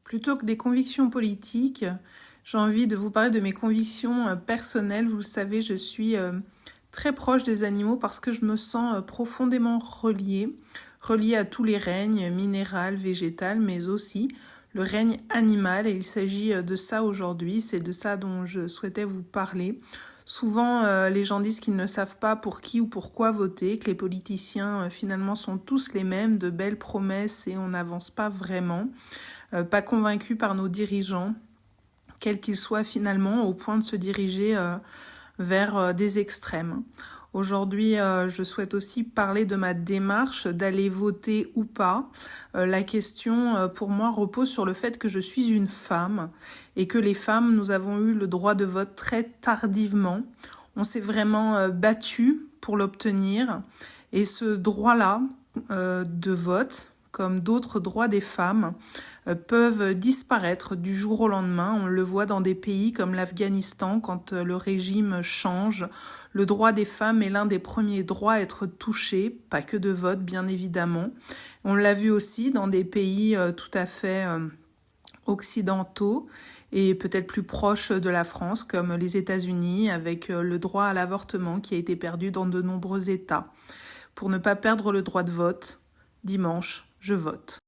Plutôt que des convictions politiques, j'ai envie de vous parler de mes convictions personnelles. Vous le savez, je suis très proche des animaux parce que je me sens profondément reliée à tous les règnes, minéral, végétal, mais aussi le règne animal. Et il s'agit de ça aujourd'hui, c'est de ça dont je souhaitais vous parler. Souvent, les gens disent qu'ils ne savent pas pour qui ou pourquoi voter, que les politiciens finalement sont tous les mêmes, de belles promesses et on n'avance pas vraiment. Pas convaincus par nos dirigeants, quels qu'ils soient finalement, au point de se diriger vers des extrêmes. Aujourd'hui, je souhaite aussi parler de ma démarche d'aller voter ou pas. La question, pour moi, repose sur le fait que je suis une femme et que les femmes, nous avons eu le droit de vote très tardivement. On s'est vraiment battu pour l'obtenir et ce droit-là de vote, comme d'autres droits des femmes, peuvent disparaître du jour au lendemain. On le voit dans des pays comme l'Afghanistan, quand le régime change. Le droit des femmes est l'un des premiers droits à être touché, pas que de vote bien évidemment. On l'a vu aussi dans des pays tout à fait occidentaux et peut-être plus proches de la France, comme les États-Unis, avec le droit à l'avortement qui a été perdu dans de nombreux États. Pour ne pas perdre le droit de vote, dimanche, je vote.